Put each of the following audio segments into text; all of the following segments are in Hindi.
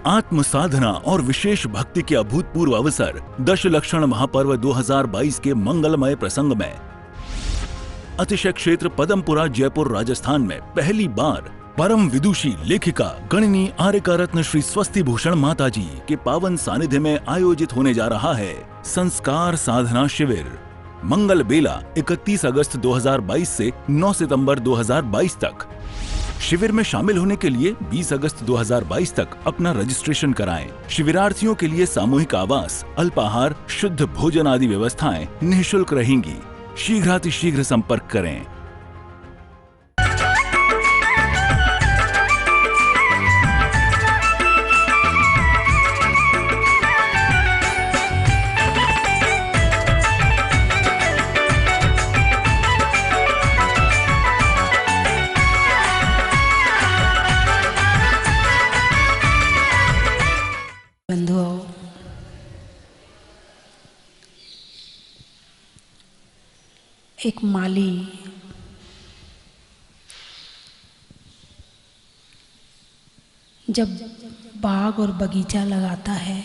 आत्म साधना और विशेष भक्ति के अभूतपूर्व अवसर दशलक्षण महापर्व 2022 के मंगलमय प्रसंग में अतिशय क्षेत्र पदमपुरा जयपुर राजस्थान में पहली बार परम विदुषी लेखिका गणिनी आर्यका रत्न श्री स्वस्ति भूषण माता जी के पावन सानिध्य में आयोजित होने जा रहा है संस्कार साधना शिविर। मंगल बेला 31 अगस्त 2022 से 9 सितंबर 2022 तक। शिविर में शामिल होने के लिए 20 अगस्त 2022 तक अपना रजिस्ट्रेशन कराएं। शिविरार्थियों के लिए सामूहिक आवास, अल्पाहार, शुद्ध भोजन आदि व्यवस्थाएं निःशुल्क रहेंगी। शीघ्रातिशीघ्र संपर्क करें। बंधुओं, एक माली जब बाग और बगीचा लगाता है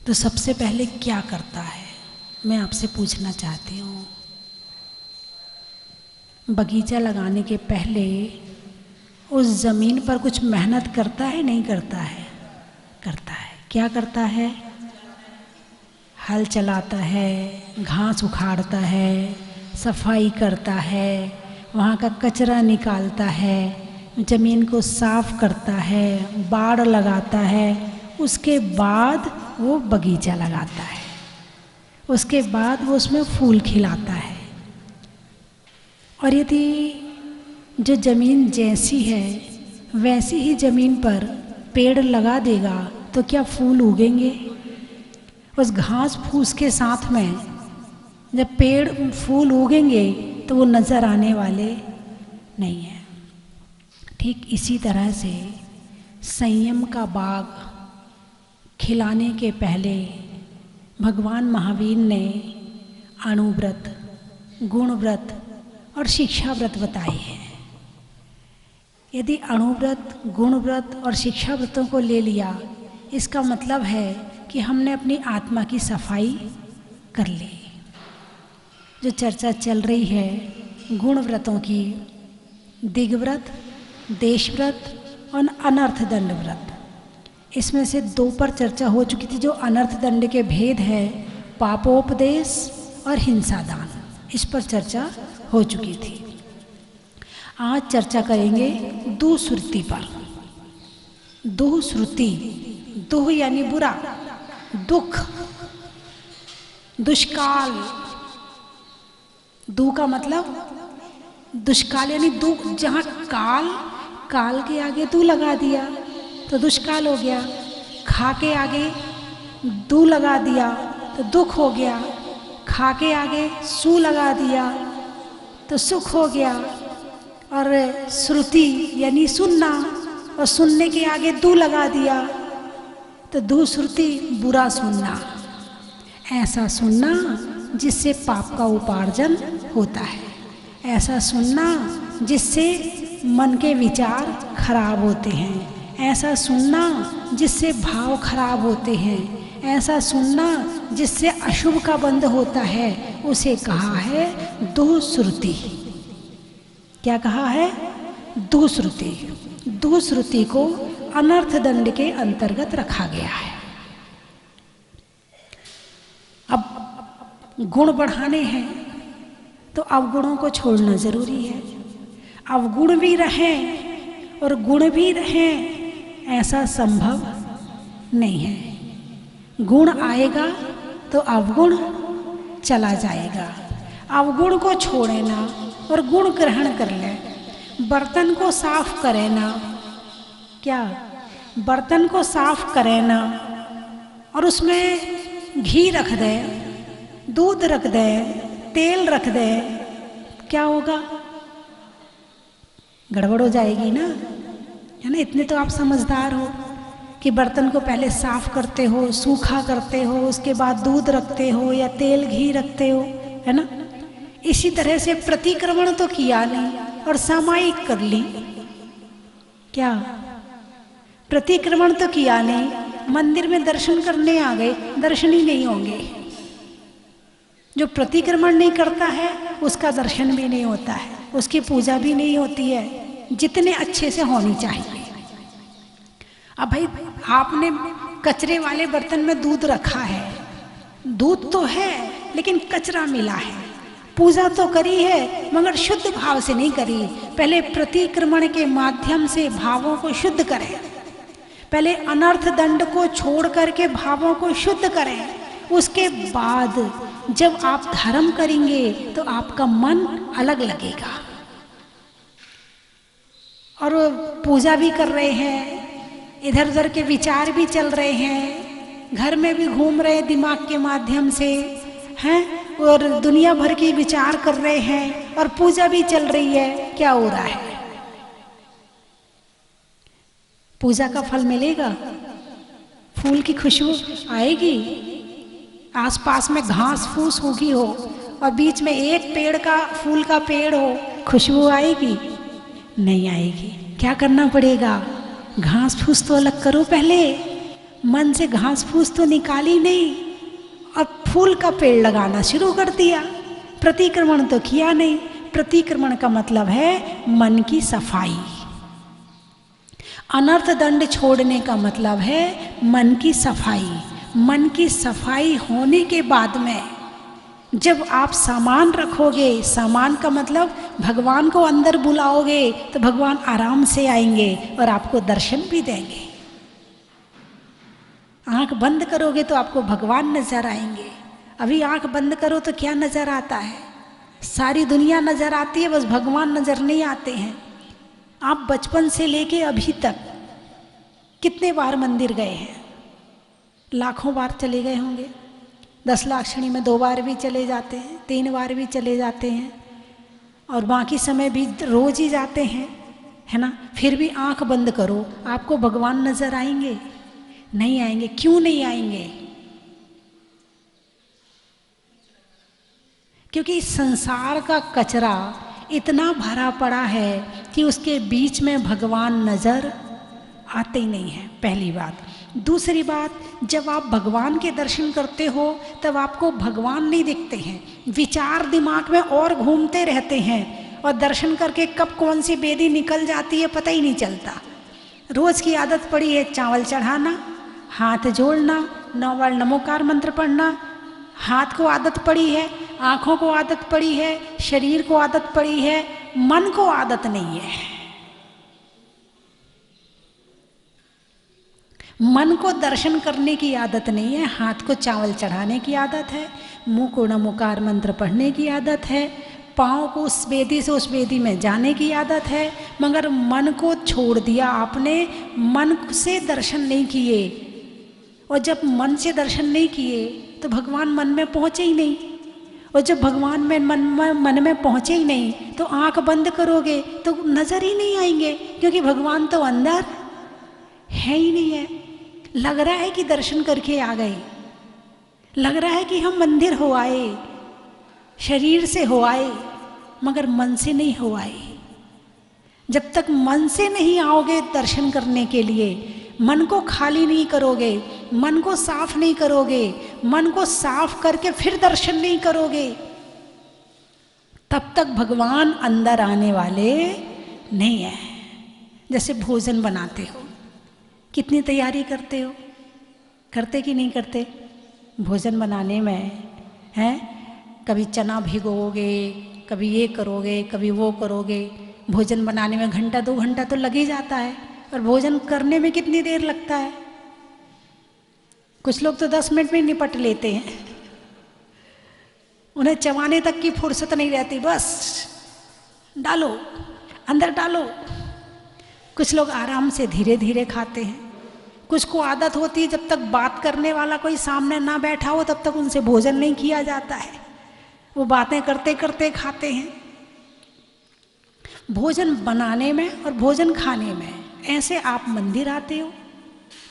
तो सबसे पहले क्या करता है, मैं आपसे पूछना चाहती हूँ। बगीचा लगाने के पहले उस ज़मीन पर कुछ मेहनत करता है, नहीं करता है? करता है। क्या करता है? हल चलाता है, घास उखाड़ता है, सफाई करता है, वहाँ का कचरा निकालता है, ज़मीन को साफ करता है, बाड़ लगाता है। उसके बाद वो बगीचा लगाता है। उसके बाद वो उसमें फूल खिलाता है। और यदि जो ज़मीन जैसी है वैसी ही ज़मीन पर पेड़ लगा देगा तो क्या फूल उगेंगे? उस घास फूस के साथ में जब पेड़ फूल उगेंगे तो वो नज़र आने वाले नहीं हैं। ठीक इसी तरह से संयम का बाग खिलाने के पहले भगवान महावीर ने अणुव्रत, गुणव्रत और शिक्षा व्रत बताए हैं। यदि अणुव्रत, गुणव्रत और शिक्षा व्रतों को ले लिया, इसका मतलब है कि हमने अपनी आत्मा की सफाई कर ली। जो चर्चा चल रही है गुण व्रतों की, दिग्व्रत, देशव्रत और अनर्थ दंड व्रत, इसमें से 2 पर चर्चा हो चुकी थी। जो अनर्थ दंड के भेद है, पापोपदेश और हिंसादान, इस पर चर्चा हो चुकी थी। आज चर्चा करेंगे दुश्रुति पर। दुश्रुति, दुह यानी बुरा, दुख, दुष्काल। दु का मतलब दुष्काल यानी दुख। जहाँ काल के आगे दु लगा दिया तो दुष्काल हो गया। खा के आगे दु लगा दिया तो दुख हो गया। खा के आगे सु लगा दिया तो सुख हो गया। और श्रुति यानी सुनना, और सुनने के आगे दु लगा दिया तो दुश्रुति, बुरा सुनना। ऐसा सुनना जिससे पाप का उपार्जन होता है। ऐसा सुनना जिससे मन के विचार खराब होते हैं। ऐसा सुनना जिससे भाव खराब होते हैं। ऐसा सुनना जिससे अशुभ का बंध होता है, उसे कहा है दुश्रुति। क्या कहा है? दुश्रुति। दुश्रुति को अनर्थ दंड के अंतर्गत रखा गया है। अब गुण बढ़ाने हैं तो अवगुणों को छोड़ना जरूरी है। अवगुण भी रहें और गुण भी रहें, ऐसा संभव नहीं है। गुण आएगा तो अवगुण चला जाएगा। अवगुण को छोड़े ना और गुण ग्रहण कर ले। बर्तन को साफ करे ना, क्या बर्तन को साफ करे ना और उसमें घी रख दे, दूध रख दे, तेल रख दे, क्या होगा? गड़बड़ हो जाएगी ना, है ना? इतने तो आप समझदार हो कि बर्तन को पहले साफ करते हो, सूखा करते हो, उसके बाद दूध रखते हो या तेल घी रखते हो, है ना? इसी तरह से प्रतिक्रमण तो किया नहीं और सामायिक कर ली। क्या प्रतिक्रमण तो किया नहीं, मंदिर में दर्शन करने आ गए, दर्शन ही नहीं होंगे। जो प्रतिक्रमण नहीं करता है उसका दर्शन भी नहीं होता है, उसकी पूजा भी नहीं होती है जितने अच्छे से होनी चाहिए। अब भाई आपने कचरे वाले बर्तन में दूध रखा है, दूध तो है लेकिन कचरा मिला है, पूजा तो करी है मगर शुद्ध भाव से नहीं करी। पहले प्रतिक्रमण के माध्यम से भावों को शुद्ध करें, पहले अनर्थ दंड को छोड़ करके भावों को शुद्ध करें। उसके बाद जब आप धर्म करेंगे तो आपका मन अलग लगेगा। और पूजा भी कर रहे हैं, इधर उधर के विचार भी चल रहे हैं, घर में भी घूम रहे हैं दिमाग के माध्यम से हैं, और दुनिया भर की विचार कर रहे हैं और पूजा भी चल रही है। क्या हो रहा है? पूजा का फल मिलेगा? फूल की खुशबू आएगी? आसपास में घास फूस उगी हो और बीच में एक पेड़ का फूल का पेड़ हो, खुशबू आएगी? नहीं आएगी। क्या करना पड़ेगा? घास फूस तो अलग करो पहले, मन से घास फूस तो निकाली नहीं और फूल का पेड़ लगाना शुरू कर दिया। प्रतिक्रमण तो किया नहीं। प्रतिक्रमण का मतलब है मन की सफाई। अनर्थ दंड छोड़ने का मतलब है मन की सफाई। मन की सफाई होने के बाद में जब आप सामान रखोगे, सामान का मतलब भगवान को अंदर बुलाओगे तो भगवान आराम से आएंगे और आपको दर्शन भी देंगे। आंख बंद करोगे तो आपको भगवान नजर आएंगे। अभी आंख बंद करो तो क्या नजर आता है? सारी दुनिया नजर आती है, बस भगवान नजर नहीं आते हैं। आप बचपन से लेके अभी तक कितने बार मंदिर गए हैं? लाखों बार चले गए होंगे। 10 लाक्षणी में 2 बार भी चले जाते हैं, 3 बार भी चले जाते हैं और बाकी समय भी रोज ही जाते हैं, है ना? फिर भी आंख बंद करो, आपको भगवान नजर आएंगे? नहीं आएंगे। क्यों नहीं आएंगे? क्योंकि इस संसार का कचरा इतना भरा पड़ा है कि उसके बीच में भगवान नजर आते ही नहीं है, पहली बात। दूसरी बात, जब आप भगवान के दर्शन करते हो तब आपको भगवान नहीं दिखते हैं, विचार दिमाग में और घूमते रहते हैं और दर्शन करके कब कौन सी बेदी निकल जाती है पता ही नहीं चलता। रोज की आदत पड़ी है चावल चढ़ाना, हाथ जोड़ना, 9 बार नमोकार मंत्र पढ़ना। हाथ को आदत पड़ी है, आँखों को आदत पड़ी है, शरीर को आदत पड़ी है, मन को आदत नहीं है। मन को दर्शन करने की आदत नहीं है, हाथ को चावल चढ़ाने की आदत है, मुंह को नमोकार मंत्र पढ़ने की आदत है, पाँव को उस बेदी से उस बेदी में जाने की आदत है, मगर मन को छोड़ दिया आपने, मन से दर्शन नहीं किए। और जब मन से दर्शन नहीं किए तो भगवान मन में पहुँचे ही नहीं, और जब भगवान में मन में पहुँचे ही नहीं तो आँख बंद करोगे तो नज़र ही नहीं आएंगे, क्योंकि भगवान तो अंदर है ही नहीं है। लग रहा है कि दर्शन करके आ गए, लग रहा है कि हम मंदिर हो आए, शरीर से हो आए, मगर मन से नहीं हो आए। जब तक मन से नहीं आओगे दर्शन करने के लिए, मन को खाली नहीं करोगे, मन को साफ नहीं करोगे, मन को साफ करके फिर दर्शन नहीं करोगे, तब तक भगवान अंदर आने वाले नहीं है। जैसे भोजन बनाते हो, कितनी तैयारी करते हो? करते कि नहीं करते? भोजन बनाने में हैं, कभी चना भिगोगे, कभी ये करोगे, कभी वो करोगे। भोजन बनाने में 1-2 घंटा तो लग ही जाता है, और भोजन करने में कितनी देर लगता है? कुछ लोग तो 10 मिनट में निपट लेते हैं, उन्हें चबाने तक की फुर्सत नहीं रहती, बस डालो अंदर डालो। कुछ लोग आराम से धीरे धीरे खाते हैं, कुछ को आदत होती है जब तक बात करने वाला कोई सामने ना बैठा हो तब तक उनसे भोजन नहीं किया जाता है, वो बातें करते करते खाते हैं। भोजन बनाने में और भोजन खाने में ऐसे आप मंदिर आते हो,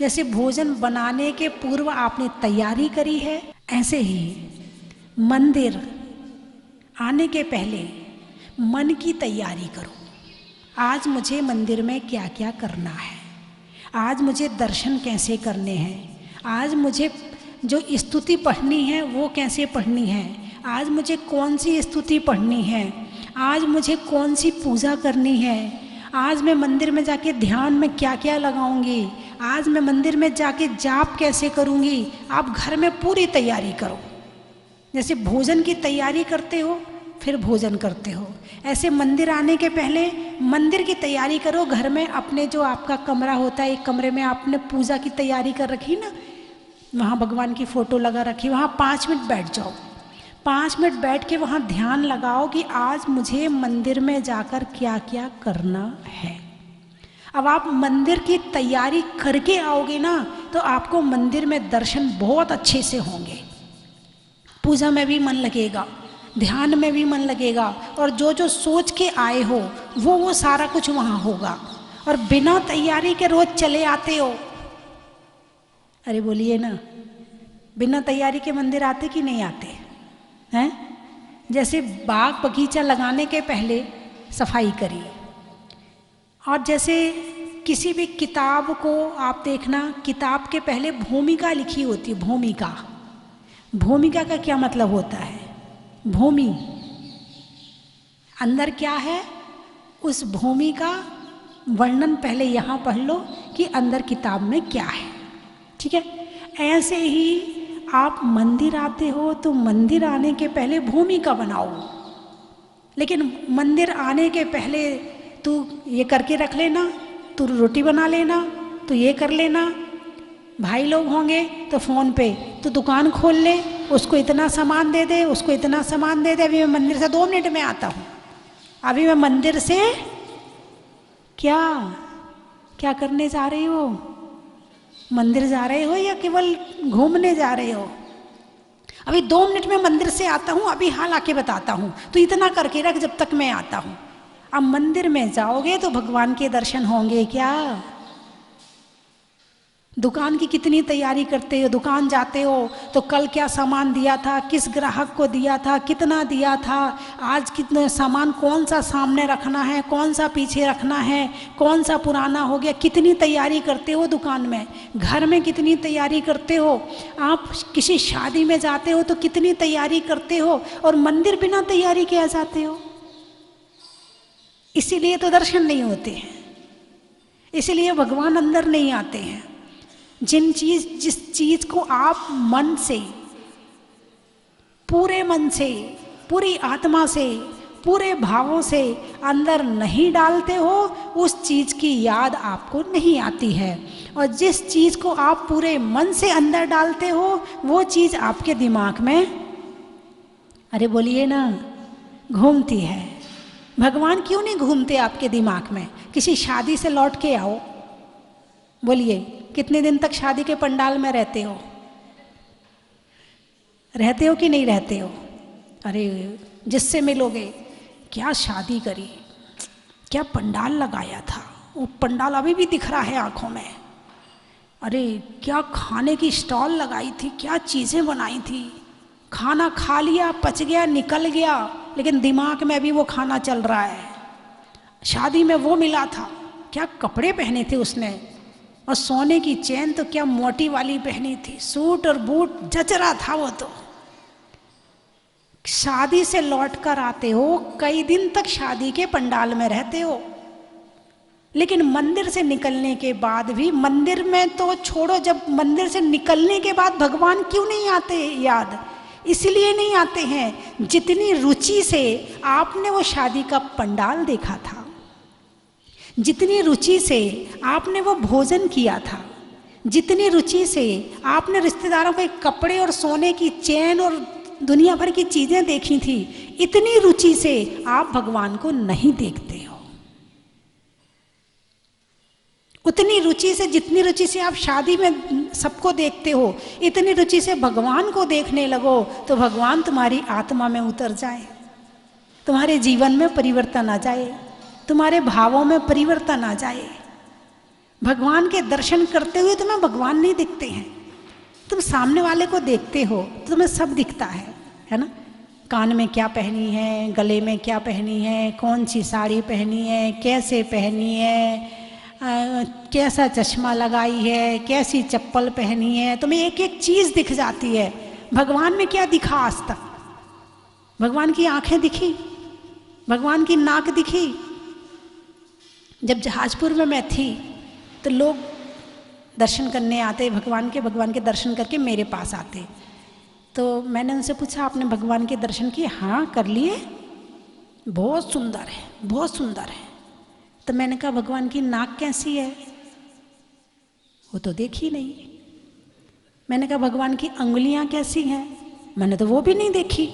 जैसे भोजन बनाने के पूर्व आपने तैयारी करी है, ऐसे ही मंदिर आने के पहले मन की तैयारी करो। आज मुझे मंदिर में क्या क्या करना है, आज मुझे दर्शन कैसे करने हैं, आज मुझे जो स्तुति पढ़नी है वो कैसे पढ़नी है, आज मुझे कौन सी स्तुति पढ़नी है, आज मुझे कौन सी पूजा करनी है, आज मैं मंदिर में जाके ध्यान में क्या क्या लगाऊंगी, आज मैं मंदिर में जाके जाप कैसे करूंगी। आप घर में पूरी तैयारी करो, जैसे भोजन की तैयारी करते हो फिर भोजन करते हो, ऐसे मंदिर आने के पहले मंदिर की तैयारी करो। घर में अपने जो आपका कमरा होता है, एक कमरे में आपने पूजा की तैयारी कर रखी ना, वहाँ भगवान की फ़ोटो लगा रखी, वहाँ 5 मिनट बैठ जाओ, 5 मिनट बैठ के वहाँ ध्यान लगाओ कि आज मुझे मंदिर में जाकर क्या क्या करना है। अब आप मंदिर की तैयारी करके आओगे ना तो आपको मंदिर में दर्शन बहुत अच्छे से होंगे, पूजा में भी मन लगेगा, ध्यान में भी मन लगेगा, और जो जो सोच के आए हो वो सारा कुछ वहाँ होगा। और बिना तैयारी के रोज चले आते हो, अरे बोलिए ना, बिना तैयारी के मंदिर आते कि नहीं आते हैं? जैसे बाग बगीचा लगाने के पहले सफाई करिए, और जैसे किसी भी किताब को आप देखना, किताब के पहले भूमिका लिखी होती है। भूमिका, भूमिका का क्या मतलब होता है? भूमि, अंदर क्या है, उस भूमि का वर्णन पहले यहाँ पढ़ लो कि अंदर किताब में क्या है, ठीक है? ऐसे ही आप मंदिर आते हो तो मंदिर आने के पहले भूमिका बनाओ, लेकिन मंदिर आने के पहले तू ये करके रख लेना, तू रोटी बना लेना, तो ये कर लेना, भाई लोग होंगे तो फ़ोन पे तो दुकान खोल ले, उसको इतना सामान दे दे, उसको इतना सामान दे दे। अभी मैं मंदिर से 2 मिनट में आता हूँ, अभी मैं मंदिर से क्या क्या करने जा रही हो? मंदिर जा रहे हो या केवल घूमने जा रहे हो? अभी 2 मिनट में मंदिर से आता हूँ, अभी हाल आके बताता हूँ, तो इतना करके रख जब तक मैं आता हूँ। अब मंदिर में जाओगे तो भगवान के दर्शन होंगे क्या? दुकान की कितनी तैयारी करते हो, दुकान जाते हो तो कल क्या सामान दिया था, किस ग्राहक को दिया था, कितना दिया था, आज कितने सामान, कौन सा सामने रखना है, कौन सा पीछे रखना है, कौन सा पुराना हो गया, कितनी तैयारी करते हो दुकान में। घर में कितनी तैयारी करते हो, आप किसी शादी में जाते हो तो कितनी तैयारी करते हो, और मंदिर बिना तैयारी के आ जाते हो। इसीलिए तो दर्शन नहीं होते हैं, इसीलिए भगवान अंदर नहीं आते हैं। जिस चीज को आप मन से, पूरे मन से, पूरी आत्मा से, पूरे भावों से अंदर नहीं डालते हो, उस चीज की याद आपको नहीं आती है। और जिस चीज को आप पूरे मन से अंदर डालते हो वो चीज आपके दिमाग में, अरे बोलिए ना, घूमती है। भगवान क्यों नहीं घूमते आपके दिमाग में? किसी शादी से लौट के आओ, बोलिए कितने दिन तक शादी के पंडाल में रहते हो? रहते हो कि नहीं रहते हो? अरे जिससे मिलोगे, क्या शादी करी, क्या पंडाल लगाया था, वो पंडाल अभी भी दिख रहा है आंखों में। अरे क्या खाने की स्टॉल लगाई थी, क्या चीज़ें बनाई थी, खाना खा लिया, पच गया, निकल गया, लेकिन दिमाग में अभी वो खाना चल रहा है। शादी में वो मिला था, क्या कपड़े पहने थे उसने, और सोने की चेन तो क्या मोटी वाली पहनी थी, सूट और बूट जच रहा था वो तो। शादी से लौट कर आते हो, कई दिन तक शादी के पंडाल में रहते हो, लेकिन मंदिर से निकलने के बाद भी, मंदिर में तो छोड़ो, जब मंदिर से निकलने के बाद भगवान क्यों नहीं आते याद? इसलिए नहीं आते हैं जितनी रुचि से आपने वो शादी का पंडाल देखा था, जितनी रुचि से आपने वो भोजन किया था, जितनी रुचि से आपने रिश्तेदारों के कपड़े और सोने की चेन और दुनिया भर की चीजें देखी थी, इतनी रुचि से आप भगवान को नहीं देखते हो। उतनी रुचि से, जितनी रुचि से आप शादी में सबको देखते हो, इतनी रुचि से भगवान को देखने लगो तो भगवान तुम्हारी आत्मा में उतर जाए, तुम्हारे जीवन में परिवर्तन आ जाए, तुम्हारे भावों में परिवर्तन आ जाए। भगवान के दर्शन करते हुए तुम्हें भगवान नहीं दिखते हैं, तुम सामने वाले को देखते हो तो तुम्हें सब दिखता है ना? कान में क्या पहनी है, गले में क्या पहनी है, कौन सी साड़ी पहनी है, कैसे पहनी है, कैसा चश्मा लगाई है, कैसी चप्पल पहनी है, तुम्हें एक एक चीज दिख जाती है। भगवान में क्या दिखा आज तक? भगवान की आंखें दिखी? भगवान की नाक दिखी? जब जहाजपुर में मैं थी तो लोग दर्शन करने आते भगवान के दर्शन करके मेरे पास आते। तो मैंने उनसे पूछा, आपने भगवान के दर्शन किए? हाँ कर लिए, बहुत सुंदर है, बहुत सुंदर है। तो मैंने कहा भगवान की नाक कैसी है? वो तो देखी नहीं। मैंने कहा भगवान की अंगुलियां कैसी हैं? मैंने तो वो भी नहीं देखी।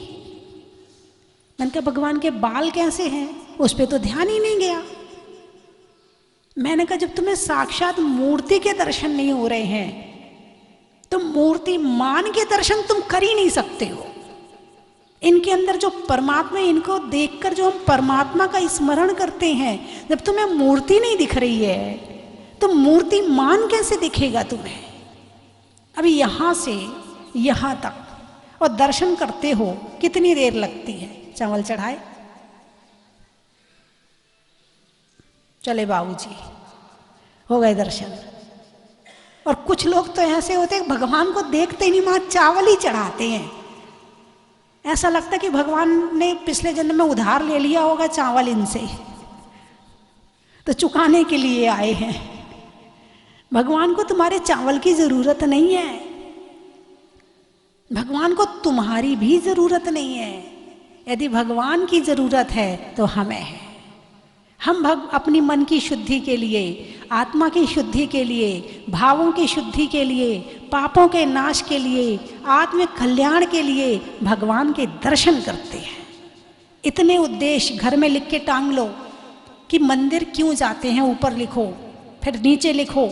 मैंने कहा भगवान के बाल कैसे हैं? उस पर तो ध्यान ही नहीं गया। मैंने कहा जब तुम्हें साक्षात मूर्ति के दर्शन नहीं हो रहे हैं तो मूर्ति मान के दर्शन तुम कर ही नहीं सकते हो। इनके अंदर जो परमात्मा, इनको देखकर जो हम परमात्मा का स्मरण करते हैं, जब तुम्हें मूर्ति नहीं दिख रही है तो मूर्ति मान कैसे दिखेगा तुम्हें? अभी यहां से यहां तक और दर्शन करते हो कितनी देर लगती है? चावल चढ़ाए, चले बाबूजी, हो गए दर्शन। और कुछ लोग तो ऐसे होते हैं भगवान को देखते ही नहीं, वहां चावल ही चढ़ाते हैं। ऐसा लगता कि भगवान ने पिछले जन्म में उधार ले लिया होगा चावल इनसे, तो चुकाने के लिए आए हैं। भगवान को तुम्हारे चावल की जरूरत नहीं है, भगवान को तुम्हारी भी जरूरत नहीं है। यदि भगवान की जरूरत है तो हमें है। हम अपनी मन की शुद्धि के लिए, आत्मा की शुद्धि के लिए, भावों की शुद्धि के लिए, पापों के नाश के लिए, आत्म कल्याण के लिए भगवान के दर्शन करते हैं। इतने उद्देश्य घर में लिख के टांग लो कि मंदिर क्यों जाते हैं, ऊपर लिखो, फिर नीचे लिखो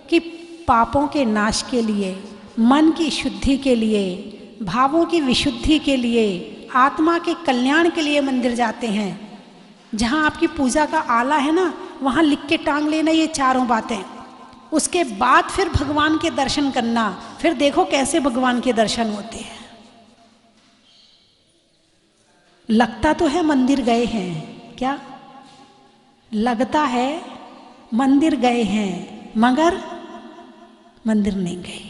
कि पापों के नाश के लिए, मन की शुद्धि के लिए, भावों की विशुद्धि के लिए, आत्मा के कल्याण के लिए मंदिर जाते हैं। जहाँ आपकी पूजा का आला है ना, वहाँ लिख के टांग लेना ये चारों बातें। उसके बाद फिर भगवान के दर्शन करना, फिर देखो कैसे भगवान के दर्शन होते हैं। लगता तो है मंदिर गए हैं, क्या लगता है मंदिर गए हैं, मगर मंदिर नहीं गए।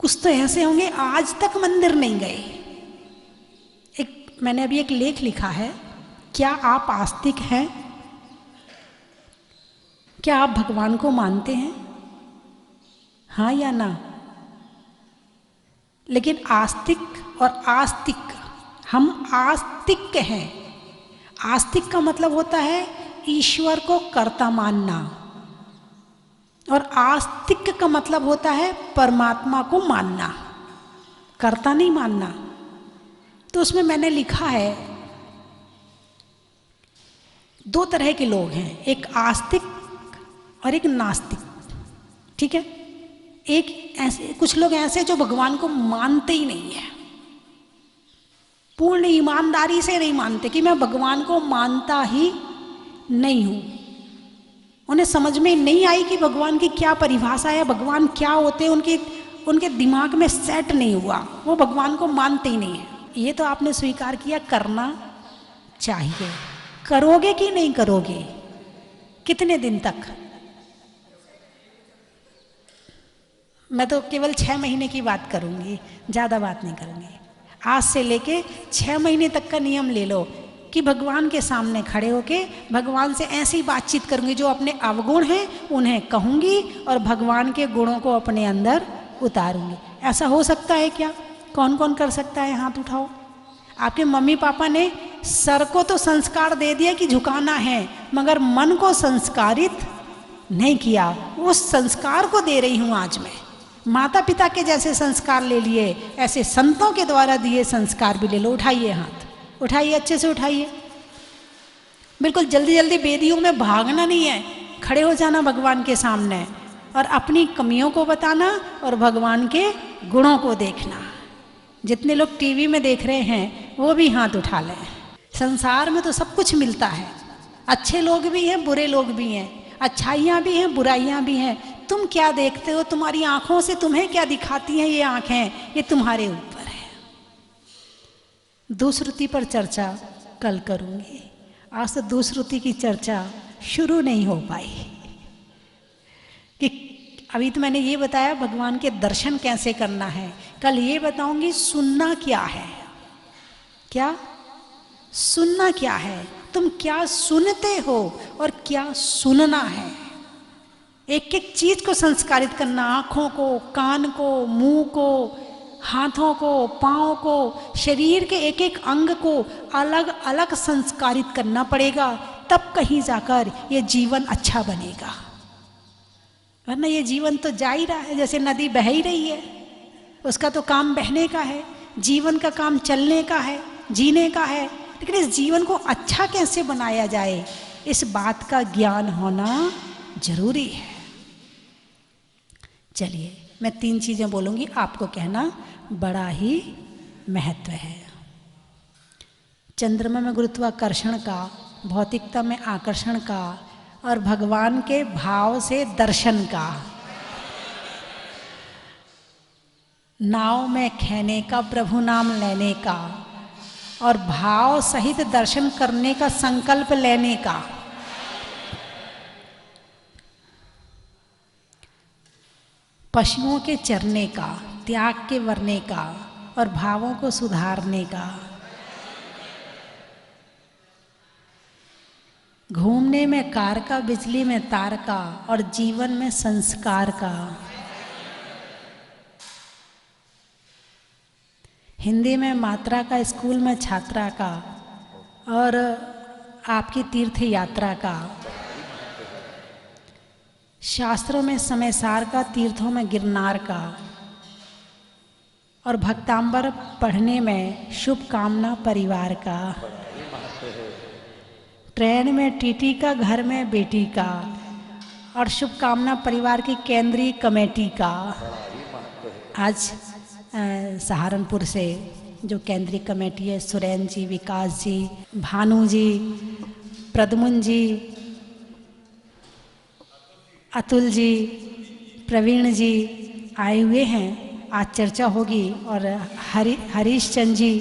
कुछ तो ऐसे होंगे आज तक मंदिर नहीं गए। मैंने अभी एक लेख लिखा है, क्या आप आस्तिक हैं? क्या आप भगवान को मानते हैं? हाँ या ना? लेकिन आस्तिक और आस्तिक, हम आस्तिक हैं। आस्तिक का मतलब होता है ईश्वर को कर्ता मानना, और आस्तिक का मतलब होता है परमात्मा को मानना, कर्ता नहीं मानना। तो उसमें मैंने लिखा है दो तरह के लोग हैं, एक आस्तिक और एक नास्तिक। ठीक है, एक ऐसे, कुछ लोग ऐसे जो भगवान को मानते ही नहीं है, पूर्ण ईमानदारी से नहीं मानते कि मैं भगवान को मानता ही नहीं हूं। उन्हें समझ में नहीं आई कि भगवान की क्या परिभाषा है, भगवान क्या होते हैं, उनके दिमाग में सेट नहीं हुआ, वो भगवान को मानते ही नहीं है। ये तो आपने स्वीकार किया करना चाहिए, करोगे कि नहीं करोगे? कितने दिन तक? मैं तो केवल 6 महीने की बात करूंगी, ज़्यादा बात नहीं करूंगी। आज से लेके 6 महीने तक का नियम ले लो कि भगवान के सामने खड़े होके भगवान से ऐसी बातचीत करूंगी, जो अपने अवगुण हैं उन्हें कहूंगी और भगवान के गुणों को अपने अंदर उतारूंगी। ऐसा हो सकता है क्या? कौन कौन कर सकता है? हाथ उठाओ। आपके मम्मी पापा ने सर को तो संस्कार दे दिया कि झुकाना है, मगर मन को संस्कारित नहीं किया। उस संस्कार को दे रही हूं आज मैं। माता पिता के जैसे संस्कार ले लिए, ऐसे संतों के द्वारा दिए संस्कार भी ले लो। उठाइए हाथ, उठाइए, अच्छे से उठाइए। बिल्कुल जल्दी जल्दी वेदियों में भागना नहीं है, खड़े हो जाना भगवान के सामने और अपनी कमियों को बताना और भगवान के गुणों को देखना। जितने लोग टीवी में देख रहे हैं वो भी हाथ उठा लें। संसार में तो सब कुछ मिलता है, अच्छे लोग भी हैं, बुरे लोग भी हैं, अच्छाइयाँ भी हैं, बुराइयाँ भी हैं। तुम क्या देखते हो? तुम्हारी आंखों से तुम्हें क्या दिखाती हैं ये आंखें? ये तुम्हारे ऊपर है। दुश्रुति पर चर्चा कल करूंगी, आज तो दुश्रुति की चर्चा शुरू नहीं हो पाई। कि अभी तो मैंने ये बताया भगवान के दर्शन कैसे करना है, कल ये बताऊंगी सुनना क्या है। क्या सुनना क्या है, तुम क्या सुनते हो और क्या सुनना है। एक एक चीज को संस्कारित करना, आंखों को, कान को, मुंह को, हाथों को, पाँव को, शरीर के एक एक अंग को अलग अलग संस्कारित करना पड़ेगा, तब कहीं जाकर ये जीवन अच्छा बनेगा। वरना ये जीवन तो जा ही रहा है, जैसे नदी बह ही रही है, उसका तो काम बहने का है, जीवन का काम चलने का है, जीने का है। लेकिन इस जीवन को अच्छा कैसे बनाया जाए, इस बात का ज्ञान होना जरूरी है। चलिए मैं 3 चीजें बोलूंगी, आपको कहना बड़ा ही महत्व है। चंद्रमा में गुरुत्वाकर्षण का, भौतिकता में आकर्षण का, और भगवान के भाव से दर्शन का। नाव में खेने का, प्रभु नाम लेने का, और भाव सहित दर्शन करने का संकल्प लेने का। पशुओं के चरने का, त्याग के वरने का, और भावों को सुधारने का। घूमने में कार का, बिजली में तार का, और जीवन में संस्कार का। हिंदी में मात्रा का, स्कूल में छात्रा का, और आपकी तीर्थ यात्रा का। शास्त्रों में समय सार का, तीर्थों में गिरनार का, और भक्तांबर पढ़ने में शुभकामना परिवार का। ट्रेन में टीटी का, घर में बेटी का, और शुभकामना परिवार की केंद्रीय कमेटी का। आज सहारनपुर से जो केंद्रीय कमेटी है, सुरेन जी, विकास जी, भानु जी, प्रद्युम्न जी, अतुल जी, प्रवीण जी आए हुए हैं। आज चर्चा होगी। और हरीश चंद जी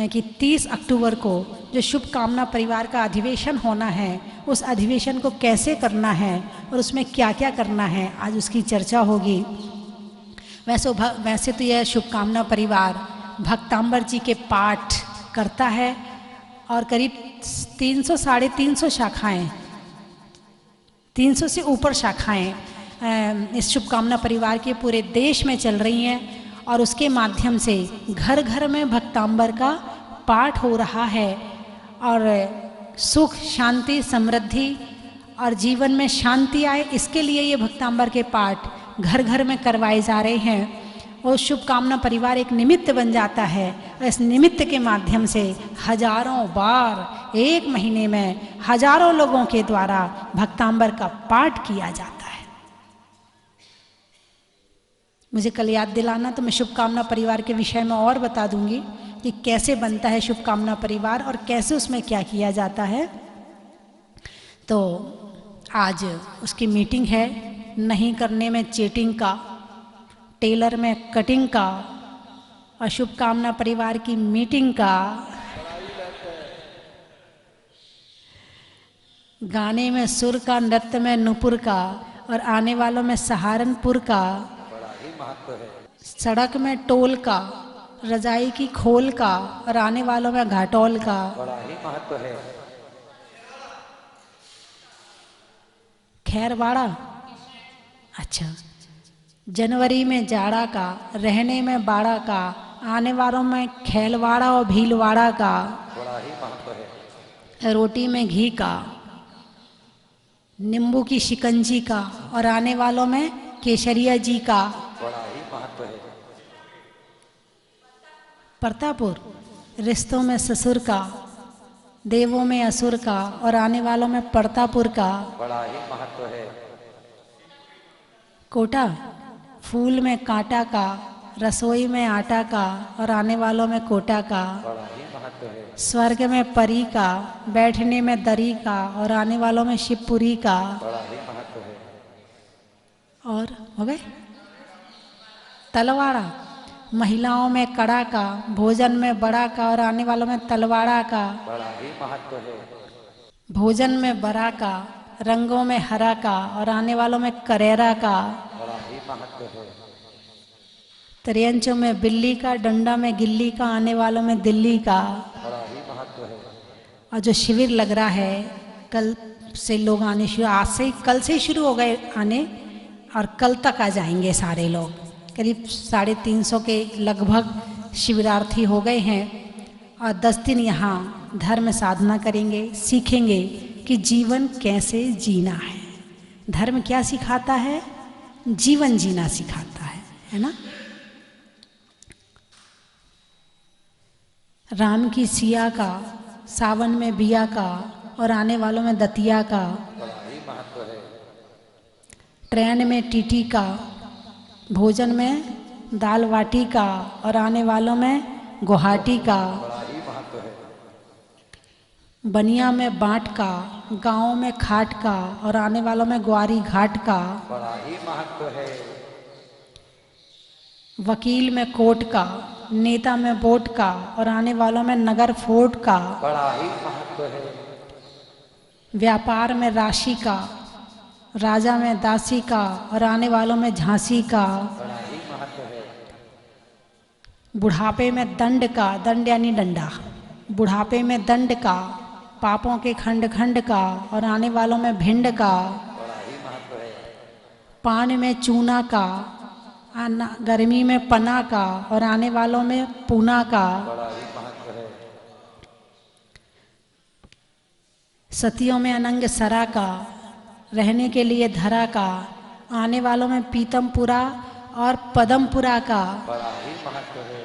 कि 30 अक्टूबर को जो शुभकामना परिवार का अधिवेशन होना है, उस अधिवेशन को कैसे करना है और उसमें क्या क्या करना है, आज उसकी चर्चा होगी। वैसे तो यह शुभकामना परिवार भक्तांबर जी के पाठ करता है, और करीब 300 साढ़े 300 शाखाएँ, 300 से ऊपर शाखाएं इस शुभकामना परिवार के पूरे देश में चल रही हैं। और उसके माध्यम से घर घर में भक्तांबर का पाठ हो रहा है, और सुख, शांति, समृद्धि और जीवन में शांति आए, इसके लिए ये भक्तांबर के पाठ घर घर में करवाए जा रहे हैं। और शुभकामना परिवार एक निमित्त बन जाता है, और इस निमित्त के माध्यम से हजारों बार एक महीने में हजारों लोगों के द्वारा भक्तांबर का पाठ किया जाता है। मुझे कल याद दिलाना तो मैं शुभकामना परिवार के विषय में और बता दूंगी कि कैसे बनता है शुभकामना परिवार और कैसे उसमें क्या किया जाता है। तो आज उसकी मीटिंग है, नहीं करने में चीटिंग का, टेलर में कटिंग का, और शुभकामना परिवार की मीटिंग का, गाने में सुर का, नृत्य में नुपुर का, और आने वालों में सहारनपुर का, सड़क में टोल का, रजाई की खोल का, और आने वालों में घाटोल का। बड़ा ही महत्व है। खैरवाड़ा, अच्छा, जनवरी में जाड़ा का, रहने में बाड़ा का, आने वालों में खेलवाड़ा और भीलवाड़ा का। बड़ा ही महत्व है। रोटी में घी का, नींबू की शिकंजी का, और आने वालों में केसरिया जी का। बड़ा ही महत्व है। प्रतापुर, रिश्तों में ससुर का, देवों में असुर का, और आने वालों में प्रतापुर का। बड़ा ही महत्व है। कोटा, फूल में कांटा का, रसोई में आटा का, और आने वालों में कोटा का। बड़ा ही महत्व है। स्वर्ग में परी का, बैठने में दरी का, और आने वालों में शिवपुरी का। बड़ा ही महत्व है। और हो गए। तलवाड़ा, महिलाओं में कड़ा का, भोजन में बड़ा का, और आने वालों में तलवाड़ा का। बड़ा ही महत्व है। भोजन में बरा का, रंगों में हरा का और आने वालों में करेरा का, बड़ा ही महत्व है। त्रियंचों में बिल्ली का, डंडा में गिल्ली का, आने वालों में दिल्ली का। बड़ा ही महत्व है। और जो शिविर लग रहा है, कल से लोग आने शुरू, आज से कल से ही शुरू हो गए आने और कल तक आ जाएंगे सारे लोग। करीब 350 के लगभग शिविरार्थी हो गए हैं और 10 दिन यहाँ धर्म साधना करेंगे, सीखेंगे कि जीवन कैसे जीना है। धर्म क्या सिखाता है? जीवन जीना सिखाता है ना। राम की सिया का, सावन में बिया का और आने वालों में दतिया का। बड़ा ही महत्व है। ट्रेन में टीटी का, भोजन में दाल बाटी का और आने वालों में गुवाहाटी का। बड़ा ही महत्व है। बनिया में बाट का, गाँव में खाट का और आने वालों में ग्वारी घाट का। बड़ा ही महत्व है। वकील में कोर्ट का, नेता में वोट का और आने वालों में नगर फोर्ट का। बड़ा ही महत्व है। व्यापार में राशि का, राजा में दासी का और आने वालों में झांसी का। बड़ा ही महत्व है। बुढ़ापे में दंड का, दंड यानी डंडा, बुढ़ापे में दंड का, पापों के खंड खंड का और आने वालों में भिंड का। बड़ा ही महत्व है। पान में चूना का, गर्मी में पना का और आने वालों में पूना का। बड़ा ही महत्व है। सतियों में अनंग सरा का, रहने के लिए धरा का, आने वालों में पीतमपुरा और पदमपुरा का। बड़ा ही महत्व है।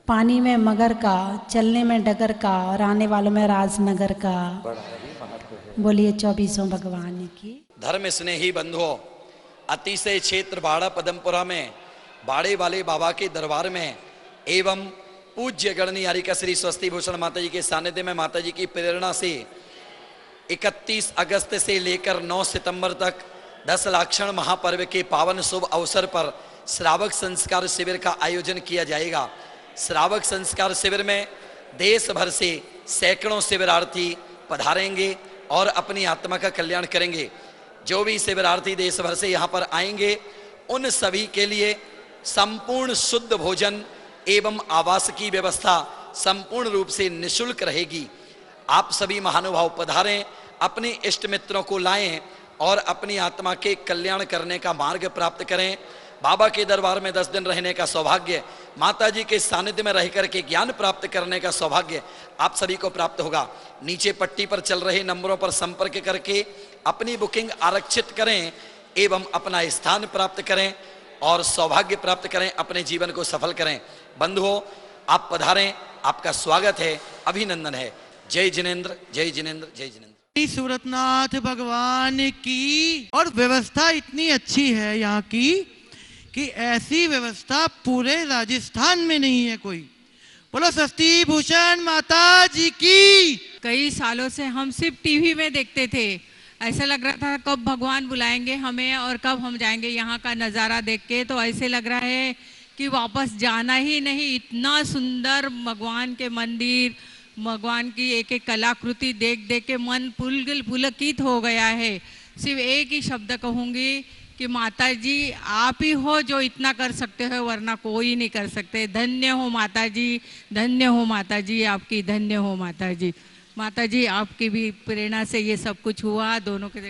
पानी में मगर का, चलने में डगर का और आने वालों में राजनगर का। बड़ा ही महत्व है। बोलिए 24 भगवान की। धर्म स्नेही बंधुओं, अतिशय क्षेत्र बाड़ा पदमपुरा में बाड़े वाले बाबा के दरबार में एवं पूज्य गणनीयारी का श्री स्वस्ति भूषण माता जी के सानिध्य में माता जी की प्रेरणा से 31 अगस्त से लेकर 9 सितंबर तक 10 लाक्षण महापर्व के पावन शुभ अवसर पर श्रावक संस्कार शिविर का आयोजन किया जाएगा। श्रावक संस्कार शिविर में देश भर से सैकड़ों शिविरार्थी पधारेंगे और अपनी आत्मा का कल्याण करेंगे। जो भी शिविरार्थी देश भर से यहाँ पर आएंगे उन सभी के लिए संपूर्ण शुद्ध भोजन एवं आवास की व्यवस्था संपूर्ण रूप से निःशुल्क रहेगी। आप सभी महानुभाव पधारें, अपने इष्ट मित्रों को लाएं और अपनी आत्मा के कल्याण करने का मार्ग प्राप्त करें। बाबा के दरबार में 10 दिन रहने का सौभाग्य, माता जी के सानिध्य में रहकर के ज्ञान प्राप्त करने का सौभाग्य आप सभी को प्राप्त होगा। नीचे पट्टी पर चल रहे नंबरों पर संपर्क करके अपनी बुकिंग आरक्षित करें एवं अपना स्थान प्राप्त करें और सौभाग्य प्राप्त करें, अपने जीवन को सफल करें। बंधुओं, आप पधारें, आपका स्वागत है, अभिनंदन है। जय जिनेंद्र, जय जिनेंद्र, जय जिनेंद्र। सूरतनाथ भगवान की। और व्यवस्था इतनी अच्छी है यहाँ की कि ऐसी व्यवस्था पूरे राजस्थान में नहीं है कोई। बोलो स्वस्ति भूषण माता जी की। कई सालों से हम सिर्फ टीवी में देखते थे, ऐसा लग रहा था कब भगवान बुलाएंगे हमें और कब हम जाएंगे। यहाँ का नज़ारा देख के तो ऐसे लग रहा है कि वापस जाना ही नहीं। इतना सुंदर भगवान के मंदिर, भगवान की एक एक कलाकृति देख देख के मन पुलकित हो गया है। सिर्फ एक ही शब्द कहूँगी कि माता जी आप ही हो जो इतना कर सकते हो, वरना कोई नहीं कर सकते। धन्य हो माता जी, धन्य हो माता जी, आपकी धन्य हो माता जी। माता जी आपकी भी प्रेरणा से ये सब कुछ हुआ, दोनों के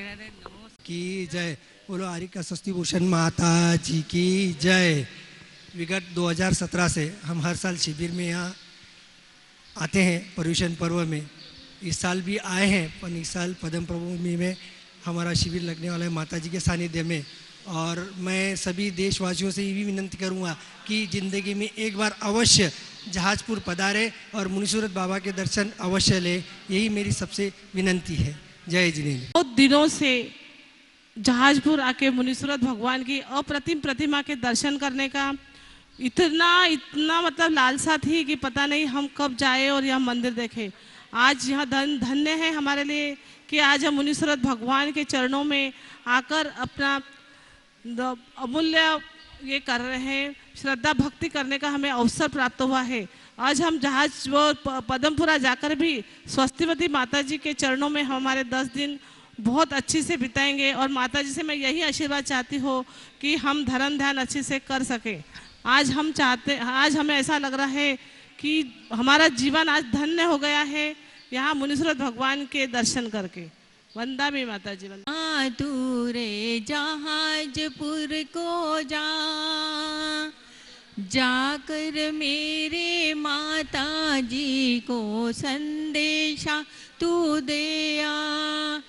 की जय। बोलो आरिका स्वस्ति भूषण माता जी की जय। विगत 2017 से हम हर साल शिविर में यहाँ आते हैं पर्युषण पर्व में। इस साल भी आए हैं, पर इस साल पदम प्रभु में हमारा शिविर लगने वाला है माता जी के सानिध्य में। और मैं सभी देशवासियों से ये भी विनंती करूँगा कि ज़िंदगी में एक बार अवश्य जहाजपुर पधारे और मुनीश्वरत बाबा के दर्शन अवश्य ले, यही मेरी सबसे विनंती है। जय जिनेंद्र। बहुत दिनों से जहाजपुर आके मुनीश्वरत भगवान की अप्रतिम प्रतिमा के दर्शन करने का इतना मतलब लालसा थी कि पता नहीं हम कब जाए और यह मंदिर देखें। आज यह धन्य है हमारे लिए कि आज हम मुनीश्वरत भगवान के चरणों में आकर अपना अमूल्य ये कर रहे हैं, श्रद्धा भक्ति करने का हमें अवसर प्राप्त हुआ है। आज हम जहाज वो पदमपुरा जाकर भी स्वस्तिवती माता जी के चरणों में हमारे 10 दिन बहुत अच्छी से बिताएंगे। और माता जी से मैं यही आशीर्वाद चाहती हूँ कि हम धर्म ध्यान अच्छे से कर सकें। आज हमें ऐसा लग रहा है कि हमारा जीवन आज धन्य हो गया है यहाँ मुनीश्वरनाथ भगवान के दर्शन करके। वंदा भी माता जी वंदा। दूरे जहाजपुर को जाकर मेरे माता जी को संदेशा तू दे आ।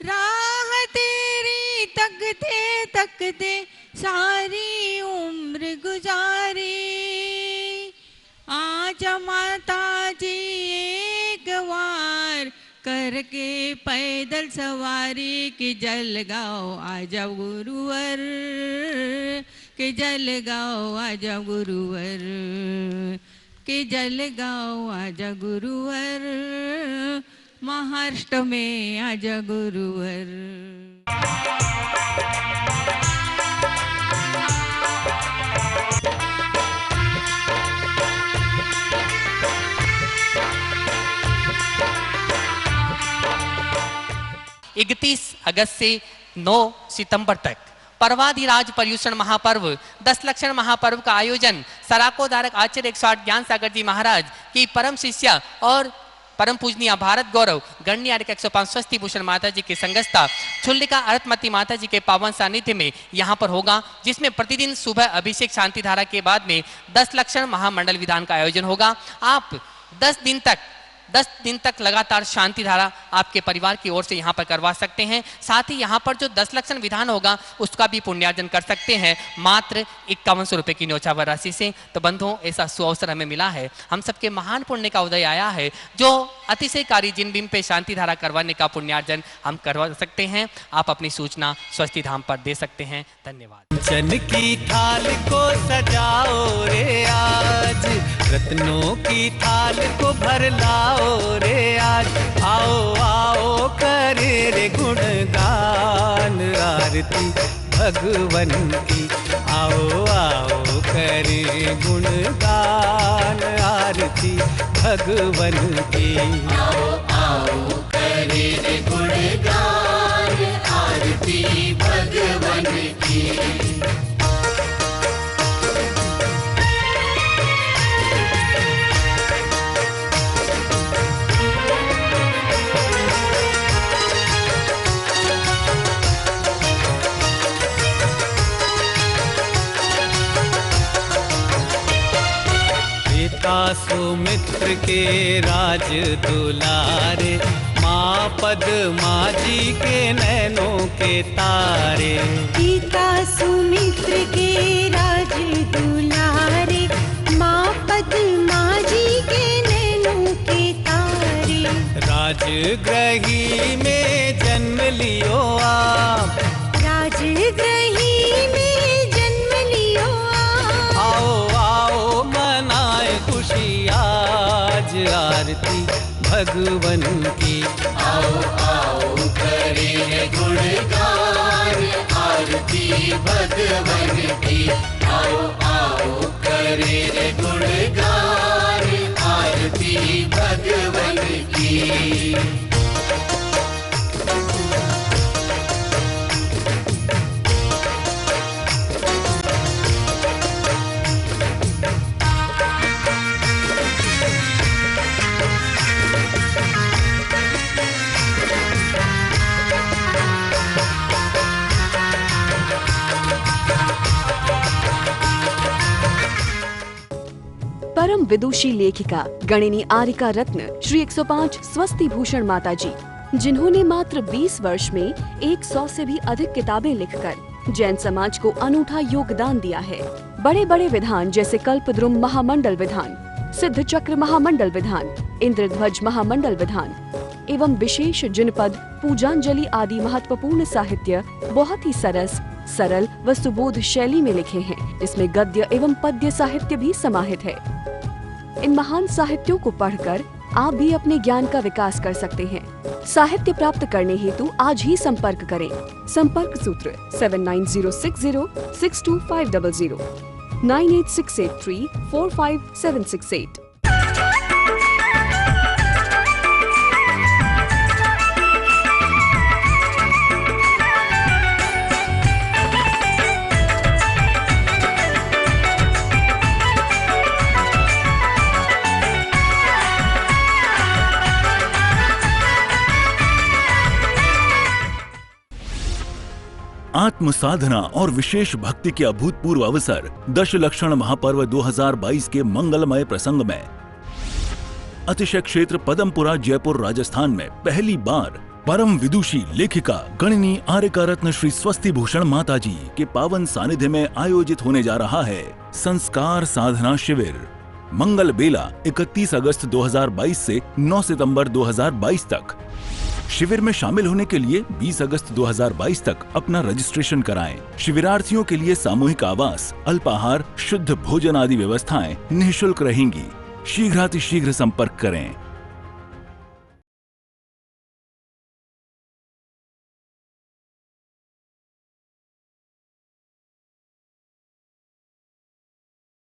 राह तेरी तकते तकते सारी उम्र गुजारी। आज माता जी एक बार करके पैदल सवारी के जलगांव आजा गुरुवर, के जलगांव आजा गुरुवर, के जलगांव आजा गुरुवर, महाराष्ट्र में आजा गुरुवर। इकतीस अगस्त से 9 सितंबर तक पर्वाधिराज पर्युषण महापर्व 10 लक्षण महापर्व का आयोजन सराकोधारक आचार्य 108 ज्ञान सागर जी महाराज की परम शिष्या और परम पूजनीय भारत गौरव गणनीय आर्य 105 स्वस्ति भूषण माता जी की संगस्ता छुल्लिका अरतमती माता जी के पावन सानिध्य में यहाँ पर होगा, जिसमें प्रतिदिन सुबह अभिषेक शांति धारा के बाद में 10 लक्षण महामंडल विधान का आयोजन होगा। आप 10 दिन तक लगातार शांति धारा आपके परिवार की ओर से यहाँ पर करवा सकते हैं। साथ ही यहाँ पर जो 10 लक्षण विधान होगा उसका भी पुण्यार्जन कर सकते हैं मात्र 5100 रुपये की न्योछावर राशि से। तो बंधुओं, ऐसा सुअवसर हमें मिला है, हम सबके महान पुण्य का उदय आया है, जो अतिशयकारी जिन बिंब पे शांति धारा करवाने का पुण्यार्जन हम करवा सकते हैं। आप अपनी सूचना स्वस्ति धाम पर दे सकते हैं। धन्यवाद। चन की थाल को सजाओ रे आज, रत्नों की थाल को भर लाओ रे आज। आओ आओ करे रे गुणगान आरती भगवन की। आओ आओ करे गुणगान आरती भगवन की। आओ आओ करे रे गुणगान आरती भगवन की। सुमित्र के राज दुलारे, माँ पद्मा जी के नैनों के तारे। पिता सुमित्र के राज दुलारे, माँ पद्मा जी के नैनों के तारे। राजगृही में जन्म लियो आप, राजगृही में जन्म लियो आप। आओ आओ मनाए खुशी आज आरती भगवन की। आओ आओ करे गुणगान आरती भगवन की। आओ आओ करे गुणगान आरती भगवन की। परम विदुषी लेखिका गणिनी आरिका रत्न श्री 105 स्वस्ति भूषण माता जी, जिन्होंने मात्र 20 वर्ष में 100 से भी अधिक किताबें लिखकर जैन समाज को अनूठा योगदान दिया है। बड़े बड़े विधान जैसे कल्पद्रुम महामंडल विधान, सिद्ध चक्र महामंडल विधान, इंद्रध्वज महामंडल विधान एवं विशेष जिनपद पूजांजलि आदि महत्वपूर्ण साहित्य बहुत ही सरल व सुबोध शैली में लिखे हैं, जिसमें गद्य एवं पद्य साहित्य भी समाहित है। इन महान साहित्यों को पढ़कर आप भी अपने ज्ञान का विकास कर सकते हैं। साहित्य प्राप्त करने हेतु आज ही संपर्क करें। संपर्क सूत्र 7906062500 9868345768। आत्म साधना और विशेष भक्ति के अभूतपूर्व अवसर दशलक्षण महापर्व 2022 के मंगलमय प्रसंग में अतिशय क्षेत्र पदमपुरा जयपुर राजस्थान में पहली बार परम विदुषी लेखिका गणिनी आर्यका रत्न श्री स्वस्ति भूषण माता जी के पावन सानिध्य में आयोजित होने जा रहा है संस्कार साधना शिविर। मंगल बेला 31 अगस्त 2022 से 9 सितंबर 2022 तक। शिविर में शामिल होने के लिए 20 अगस्त 2022 तक अपना रजिस्ट्रेशन कराएं। शिविरार्थियों के लिए सामूहिक आवास, अल्पाहार, शुद्ध भोजन आदि व्यवस्थाएं निःशुल्क रहेंगी। शीघ्रातिशीघ्र संपर्क करें